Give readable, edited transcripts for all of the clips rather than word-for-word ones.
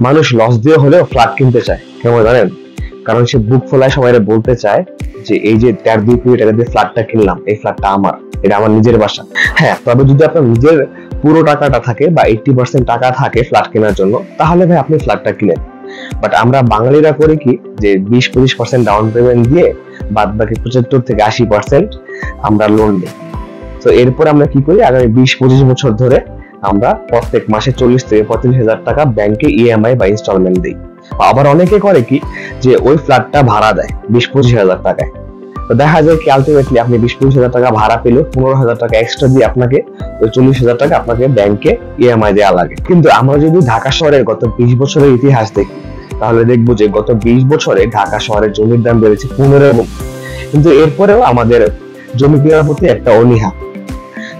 মানুষ লস দিয়ে হলেও ফ্ল্যাট কিনতে চায়, কেমন জানেন? কারণ সে বুক ফোলায় সবাই বলতে চায় যে এই যে 1.5-2 কোটি টাকা দিয়ে ফ্ল্যাটটা কিনলাম, এই ফ্ল্যাটটা আমার, এটা আমার নিজের বাসা। হ্যাঁ, তবে যদি আপনার নিজের পুরো টাকাটা থাকে বা 80% টাকা থাকে ফ্ল্যাট কেনার জন্য, তাহলে ভাই আপনি ফ্ল্যাটটা কিনেন। বাট আমরা বাঙালিরা করি কি, যে 20-25% ডাউন পেমেন্ট দিয়ে বাদ বাকি 75-80% আমরা লোন নিই। তো এরপর আমরা কি করি, আগামী 20-25 বছর ধরে আমরা প্রত্যেক মাসে 40,000-45,000 টাকা ব্যাংকে ইএমআই বা ইনস্টলমেন্ট দিই। আবার অনেকে করে কি, যে ওই ফ্ল্যাটটা ভাড়া দেয় 20-25,000 টাকায়। তো দেখা যায় কি আলটিমেটলি আপনি 20-25,000 টাকা ভাড়া পেলেও 15,000 টাকা এক্সট্রা দিয়ে আপনাকে ওই 40,000 টাকা আপনাকে ব্যাংকে ইএমআই দেওয়া লাগে। কিন্তু আমরা যদি ঢাকা শহরের গত 20 বছরের ইতিহাস দেখি, তাহলে দেখবো যে গত 20 বছরে ঢাকা শহরের জমির দাম বেড়েছে 15 গুণ। কিন্তু এরপরেও আমাদের জমি কেনার প্রতি একটা অনীহা।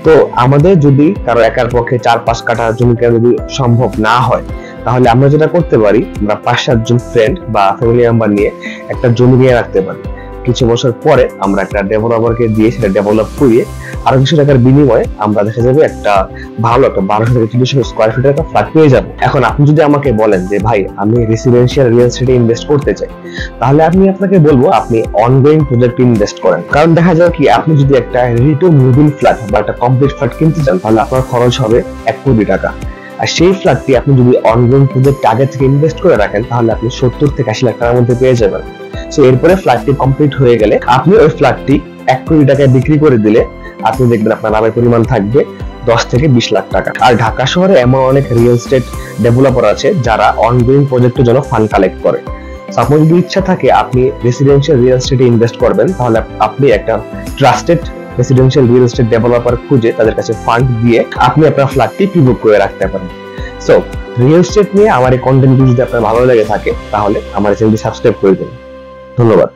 তো আমাদের যদি কারো একার পক্ষে 4-5 কাঠা জমি কেনা যদি সম্ভব না হয়, তাহলে আমরা যেটা করতে পারি, আমরা 5-7 জন ফ্রেন্ড বা ফ্যামিলি মেম্বার নিয়ে একটা জমি কিনে রাখতে পারি। কিছু বছর পরে আমরা একটা ডেভেলপারকে দিয়ে সেটা ডেভেলপ করিয়ে আরো কিছু টাকার বিনিময়ে আমরা দেখা যাবে একটা ভালো একটা 1200-1400 স্কোয়ার ফিটের একটা ফ্ল্যাট পেয়ে যাবো। এখন আপনি যদি আমাকে বলেন যে ভাই আমি রেসিডেন্সিয়াল রিয়েল এস্টেটে ইনভেস্ট করতে চাই, তাহলে আমি আপনাকে বলবো আপনি অনগোয়িং প্রজেক্টে ইনভেস্ট করেন। কারণ দেখা যায় কি, আপনি যদি একটা ready to move in flat বা একটা কমপ্লিট ফ্ল্যাট কিনতে চান, তাহলে আপনার খরচ হবে 1 কোটি টাকা। আর সেই ফ্ল্যাটটি আপনি যদি অনগোয়িং প্রজেক্ট আগে থেকে ইনভেস্ট করে রাখেন, তাহলে আপনি 70-80 লাখ টাকার মধ্যে পেয়ে যাবেন। সো এরপরে ফ্ল্যাটটি কমপ্লিট হয়ে গেলে আপনি ওই ফ্ল্যাটটি 1 কোটি টাকায় বিক্রি করে দিলে আপনি দেখবেন আপনার লাভের পরিমাণ থাকবে 10-20 লাখ টাকা। আর ঢাকা শহরে এমন অনেক রিয়েল এস্টেট ডেভেলপার আছে যারা অনগোয়িং প্রজেক্টের জন্য ফান্ড কালেক্ট করে। আপনার যদি ইচ্ছা থাকে আপনি রেসিডেন্সিয়াল রিয়েল এস্টেটে ইনভেস্ট করবেন, তাহলে আপনি একটা trusted residential real estate developer খুঁজে তাদের কাছে ফান্ড দিয়ে আপনি আপনার ফ্ল্যাটটি প্রি-বুক করে রাখতে পারেন। সো রিয়েল এস্টেট নিয়ে আমার এই কন্টেন্টটি যদি আপনার ভালো লেগে থাকে, তাহলে আমার চ্যানেলটি সাবস্ক্রাইব করে দিন। ধন্যবাদ।